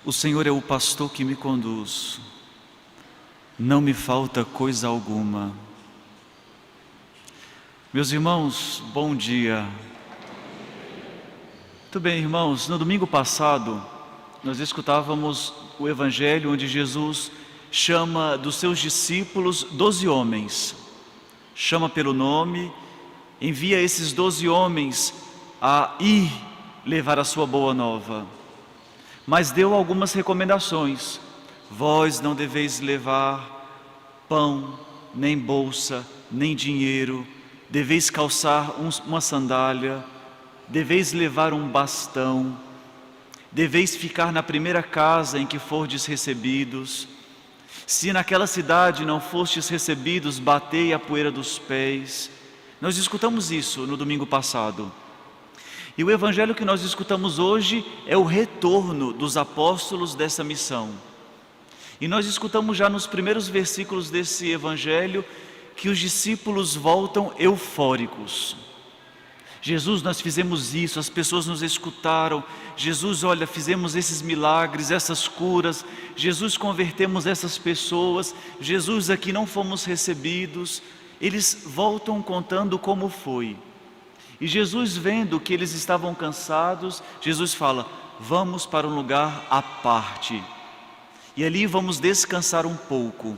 O Senhor é o pastor que me conduz, não me falta coisa alguma. Meus irmãos, bom dia. Muito bem, irmãos, no domingo passado, nós escutávamos o Evangelho onde Jesus chama dos seus discípulos 12 homens. Chama pelo nome, envia esses 12 homens a ir levar a sua boa nova. Mas deu algumas recomendações. Vós não deveis levar pão, nem bolsa, nem dinheiro. Deveis calçar uma sandália. Deveis levar um bastão. Deveis ficar na primeira casa em que fordes recebidos. Se naquela cidade não fostes recebidos, batei a poeira dos pés. Nós escutamos isso no domingo passado. E o evangelho que nós escutamos hoje é o retorno dos apóstolos dessa missão. E nós escutamos já nos primeiros versículos desse evangelho que os discípulos voltam eufóricos. Jesus, nós fizemos isso, as pessoas nos escutaram. Jesus, olha, fizemos esses milagres, essas curas. Jesus, convertemos essas pessoas. Jesus, aqui não fomos recebidos. Eles voltam contando como foi. E Jesus, vendo que eles estavam cansados, Jesus fala: vamos para um lugar à parte. E ali vamos descansar um pouco.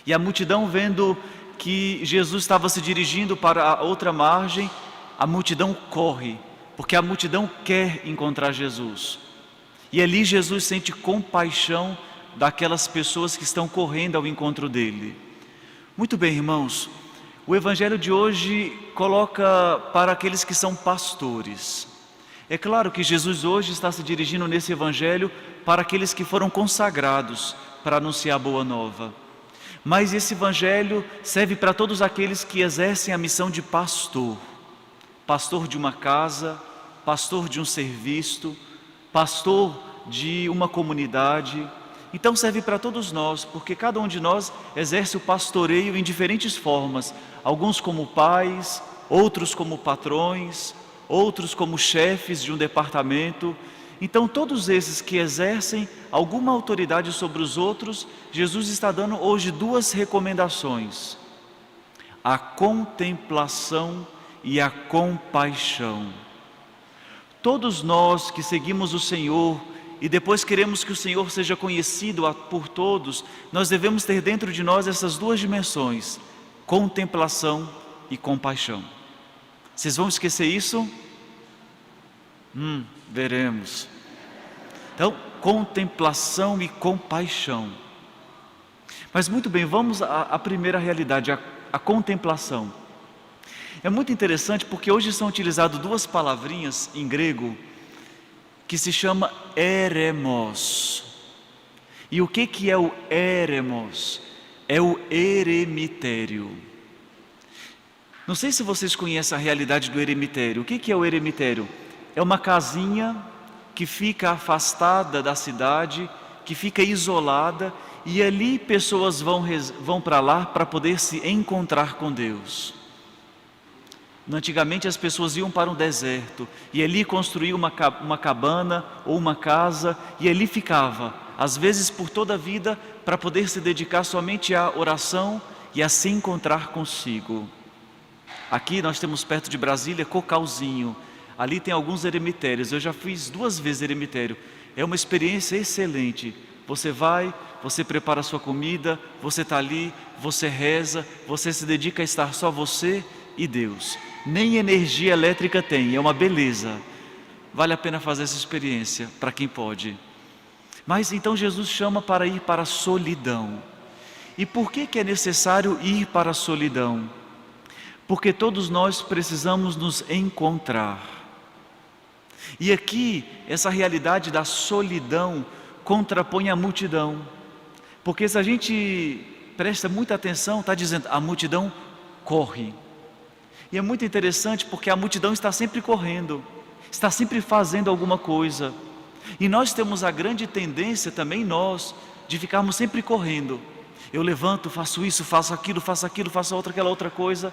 E a multidão, vendo que Jesus estava se dirigindo para a outra margem, a multidão corre, porque a multidão quer encontrar Jesus. E ali Jesus sente compaixão daquelas pessoas que estão correndo ao encontro dele. Muito bem, irmãos, o evangelho de hoje coloca para aqueles que são pastores. É claro que Jesus hoje está se dirigindo nesse evangelho para aqueles que foram consagrados para anunciar a boa nova. Mas esse evangelho serve para todos aqueles que exercem a missão de pastor. Pastor de uma casa, pastor de um serviço, pastor de uma comunidade. Então serve para todos nós, porque cada um de nós exerce o pastoreio em diferentes formas. Alguns como pais, outros como patrões, outros como chefes de um departamento. Então todos esses que exercem alguma autoridade sobre os outros, Jesus está dando hoje duas recomendações: a contemplação e a compaixão. Todos nós que seguimos o Senhor e depois queremos que o Senhor seja conhecido por todos, nós devemos ter dentro de nós essas duas dimensões: contemplação e compaixão. Vocês vão esquecer isso? Veremos. Então, contemplação e compaixão. Mas muito bem, vamos à primeira realidade, a contemplação. É muito interessante porque hoje são utilizadas duas palavrinhas em grego que se chama eremos. E o que é o eremos? É o eremitério. Não sei se vocês conhecem a realidade do eremitério. O que é o eremitério? É uma casinha que fica afastada da cidade, que fica isolada, e ali pessoas vão para lá para poder se encontrar com Deus. Antigamente as pessoas iam para um deserto e ali construíam uma cabana ou uma casa e ali ficava, às vezes por toda a vida, para poder se dedicar somente à oração e a se encontrar consigo. Aqui nós temos perto de Brasília Cocalzinho, ali tem alguns eremitérios, eu já fiz 2 vezes eremitério, é uma experiência excelente. Você vai, você prepara a sua comida, você está ali, você reza, você se dedica a estar só você e Deus. Nem energia elétrica tem, é uma beleza. Vale a pena fazer essa experiência para quem pode. Mas então Jesus chama para ir para a solidão. E por que é necessário ir para a solidão? Porque todos nós precisamos nos encontrar. E aqui, essa realidade da solidão contrapõe a multidão. Porque se a gente presta muita atenção, está dizendo, a multidão corre. E é muito interessante porque a multidão está sempre correndo, está sempre fazendo alguma coisa. E nós temos a grande tendência também nós, de ficarmos sempre correndo. Eu levanto, faço isso, faço aquilo, faço aquela outra coisa.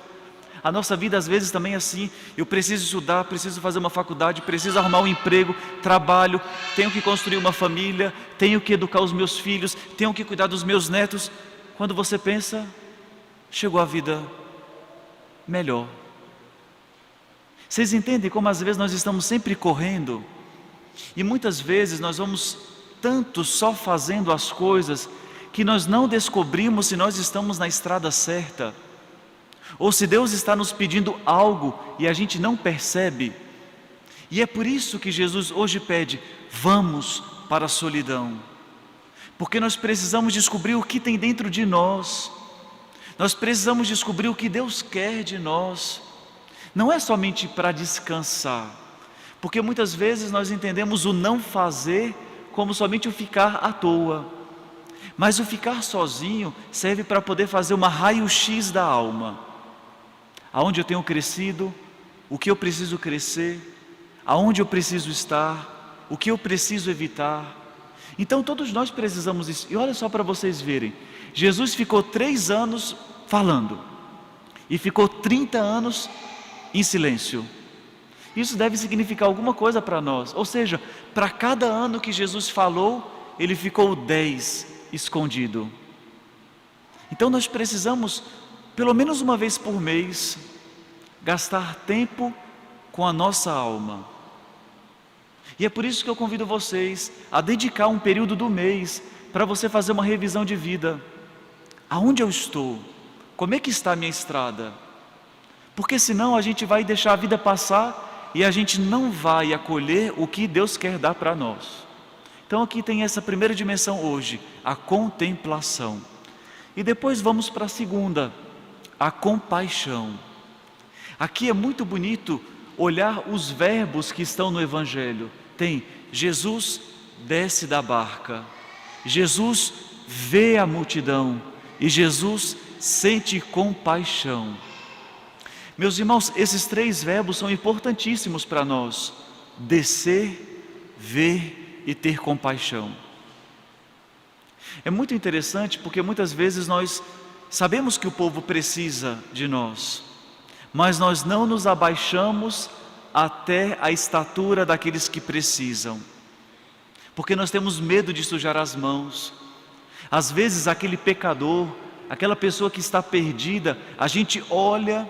A nossa vida às vezes também é assim. Eu preciso estudar, preciso fazer uma faculdade, preciso arrumar um emprego, trabalho, tenho que construir uma família, tenho que educar os meus filhos, tenho que cuidar dos meus netos. Quando você pensa, chegou a vida melhor. Vocês entendem como às vezes nós estamos sempre correndo? E muitas vezes nós vamos tanto só fazendo as coisas que nós não descobrimos se nós estamos na estrada certa, ou se Deus está nos pedindo algo e a gente não percebe. E é por isso que Jesus hoje pede: vamos para a solidão, porque nós precisamos descobrir o que tem dentro de nós, nós precisamos descobrir o que Deus quer de nós. Não é somente para descansar, porque muitas vezes nós entendemos o não fazer como somente o ficar à toa, mas o ficar sozinho serve para poder fazer uma raio-x da alma. Aonde eu tenho crescido, o que eu preciso crescer, aonde eu preciso estar, o que eu preciso evitar. Então todos nós precisamos disso. E olha só para vocês verem, Jesus ficou 3 anos falando e ficou 30 anos em silêncio. Isso deve significar alguma coisa para nós. Ou seja, para cada ano que Jesus falou, ele ficou 10 escondido. Então nós precisamos, pelo menos uma vez por mês, gastar tempo com a nossa alma. E é por isso que eu convido vocês a dedicar um período do mês para você fazer uma revisão de vida. Aonde eu estou? Como é que está a minha estrada? Porque senão a gente vai deixar a vida passar e a gente não vai acolher o que Deus quer dar para nós. Então aqui tem essa primeira dimensão hoje, a contemplação. E depois vamos para a segunda, a compaixão. Aqui é muito bonito olhar os verbos que estão no Evangelho. Tem: Jesus desce da barca, Jesus vê a multidão e Jesus sente compaixão. Meus irmãos, esses 3 verbos são importantíssimos para nós: descer, ver e ter compaixão. É muito interessante porque muitas vezes nós sabemos que o povo precisa de nós, mas nós não nos abaixamos até a estatura daqueles que precisam, porque nós temos medo de sujar as mãos. Às vezes aquele pecador, aquela pessoa que está perdida, a gente olha,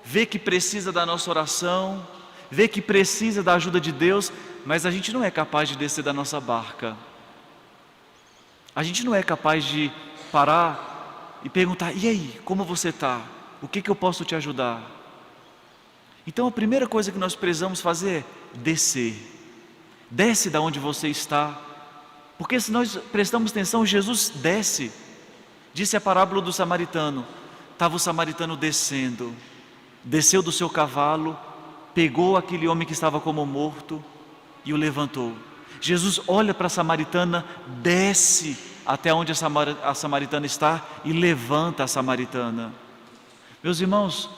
vê que precisa da nossa oração, vê que precisa da ajuda de Deus, mas a gente não é capaz de descer da nossa barca. A gente não é capaz de parar e perguntar: e aí, como você está? O que eu posso te ajudar? Então a primeira coisa que nós precisamos fazer é descer. Desce da onde você está, porque se nós prestamos atenção, Jesus desce. Disse a parábola do samaritano: estava o samaritano descendo, desceu do seu cavalo, pegou aquele homem que estava como morto e o levantou. Jesus olha para a samaritana, desce até onde a samaritana está e levanta a samaritana. Meus irmãos,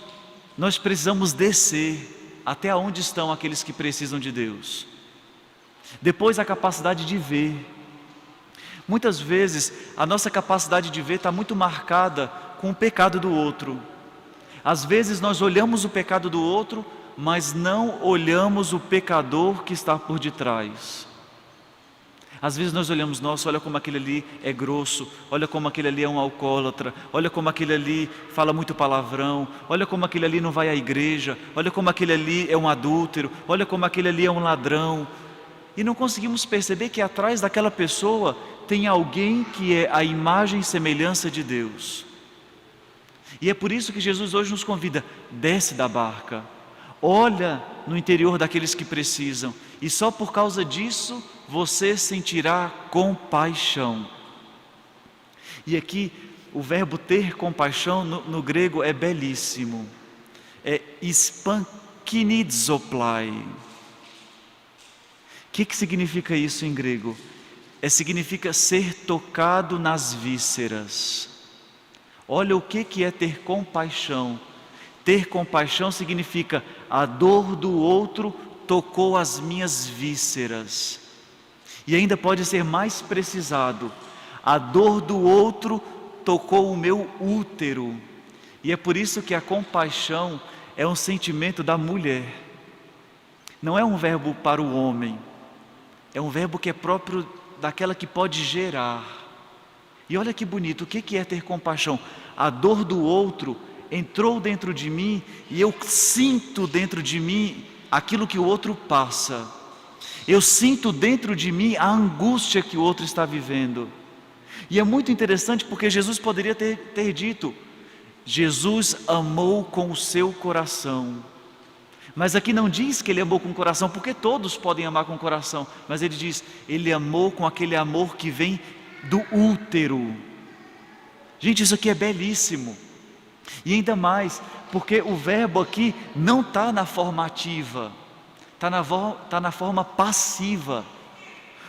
nós precisamos descer até onde estão aqueles que precisam de Deus. Depois, a capacidade de ver. Muitas vezes a nossa capacidade de ver está muito marcada com o pecado do outro. Às vezes nós olhamos o pecado do outro, mas não olhamos o pecador que está por detrás. Às vezes nós olhamos: nossa, olha como aquele ali é grosso, olha como aquele ali é um alcoólatra, olha como aquele ali fala muito palavrão, olha como aquele ali não vai à igreja, olha como aquele ali é um adúltero, olha como aquele ali é um ladrão. E não conseguimos perceber que atrás daquela pessoa tem alguém que é a imagem e semelhança de Deus. E é por isso que Jesus hoje nos convida: desce da barca, olha no interior daqueles que precisam, e só por causa disso você sentirá compaixão. E aqui o verbo ter compaixão no grego é belíssimo, é spankinizoplai. O que significa isso em grego? Significa ser tocado nas vísceras. Olha o que é ter compaixão. Ter compaixão significa: a dor do outro tocou as minhas vísceras. E ainda pode ser mais precisado: a dor do outro tocou o meu útero. E é por isso que a compaixão é um sentimento da mulher. Não é um verbo para o homem, é um verbo que é próprio daquela que pode gerar. E olha que bonito, o que é ter compaixão? A dor do outro entrou dentro de mim e eu sinto dentro de mim aquilo que o outro passa. Eu sinto dentro de mim a angústia que o outro está vivendo. E é muito interessante porque Jesus poderia ter dito: Jesus amou com o seu coração. Mas aqui não diz que ele amou com o coração, porque todos podem amar com o coração. Mas ele diz, ele amou com aquele amor que vem do útero. Gente, isso aqui é belíssimo. E ainda mais, porque o verbo aqui não está na forma ativa, está na forma passiva.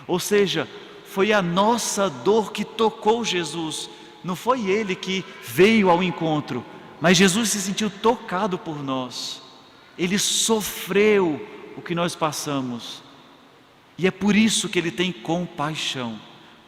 Ou seja, foi a nossa dor que tocou Jesus. Não foi ele que veio ao encontro, mas Jesus se sentiu tocado por nós. Ele sofreu o que nós passamos. E é por isso que ele tem compaixão,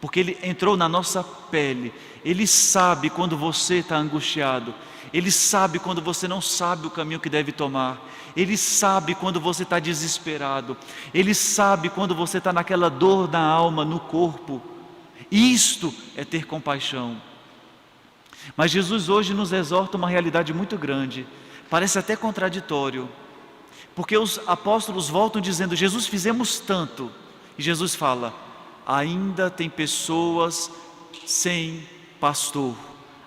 porque ele entrou na nossa pele. Ele sabe quando você está angustiado. Ele sabe quando você não sabe o caminho que deve tomar. Ele sabe quando você está desesperado. Ele sabe quando você está naquela dor na alma, no corpo. Isto é ter compaixão. Mas Jesus hoje nos exorta uma realidade muito grande. Parece até contraditório, porque os apóstolos voltam dizendo: Jesus, fizemos tanto. E Jesus fala: ainda tem pessoas sem pastor,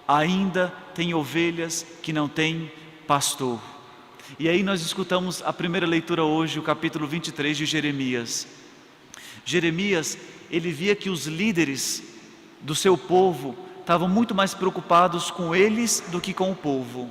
ainda tem ovelhas que não têm pastor. E aí nós escutamos a primeira leitura hoje, o capítulo 23 de Jeremias. Jeremias, ele via que os líderes do seu povo estavam muito mais preocupados com eles do que com o povo.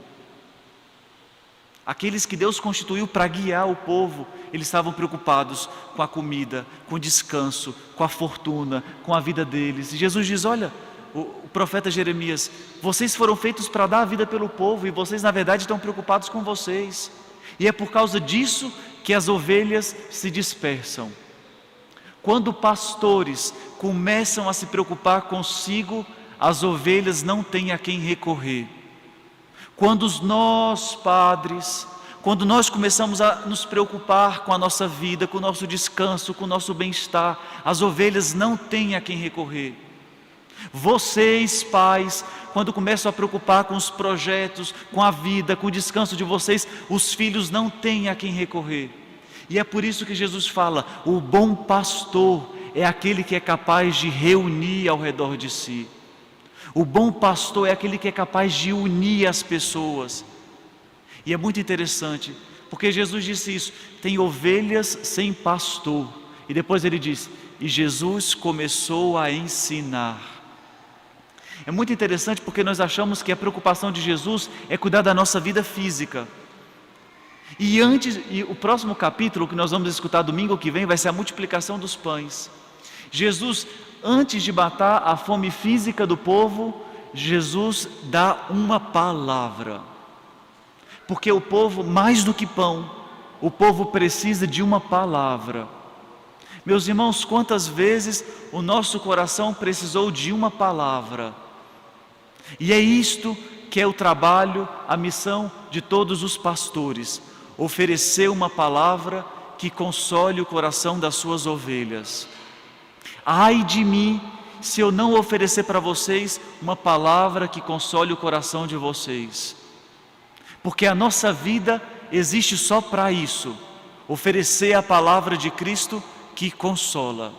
Aqueles que Deus constituiu para guiar o povo, eles estavam preocupados com a comida, com o descanso, com a fortuna, com a vida deles. E Jesus diz: olha, o profeta Jeremias, vocês foram feitos para dar a vida pelo povo, e vocês na verdade estão preocupados com vocês. E é por causa disso que as ovelhas se dispersam. Quando pastores começam a se preocupar consigo, as ovelhas não têm a quem recorrer. Quando nós, padres, quando nós começamos a nos preocupar com a nossa vida, com o nosso descanso, com o nosso bem-estar, as ovelhas não têm a quem recorrer. Vocês, pais, quando começam a preocupar com os projetos, com a vida, com o descanso de vocês, os filhos não têm a quem recorrer. E é por isso que Jesus fala: o bom pastor é aquele que é capaz de reunir ao redor de si. O bom pastor é aquele que é capaz de unir as pessoas. E é muito interessante, porque Jesus disse isso: tem ovelhas sem pastor. E depois ele diz: e Jesus começou a ensinar. É muito interessante porque nós achamos que a preocupação de Jesus é cuidar da nossa vida física. E o próximo capítulo que nós vamos escutar domingo que vem vai ser a multiplicação dos pães. Jesus, antes de matar a fome física do povo, Jesus dá uma palavra. Porque o povo, mais do que pão, o povo precisa de uma palavra. Meus irmãos, quantas vezes o nosso coração precisou de uma palavra? E é isto que é o trabalho, a missão de todos os pastores: oferecer uma palavra que console o coração das suas ovelhas. Ai de mim, se eu não oferecer para vocês uma palavra que console o coração de vocês. Porque a nossa vida existe só para isso: oferecer a palavra de Cristo que consola.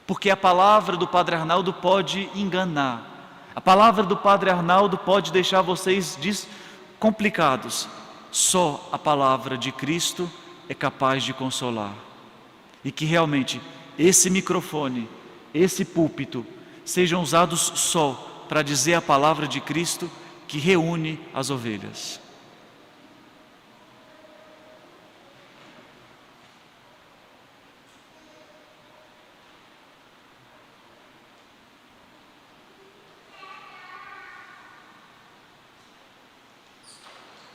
Porque a palavra do Padre Arnaldo pode enganar, a palavra do Padre Arnaldo pode deixar vocês complicados. Só a palavra de Cristo é capaz de consolar. E que realmente esse microfone, esse púlpito, sejam usados só para dizer a palavra de Cristo que reúne as ovelhas.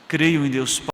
Creio em Deus Pai.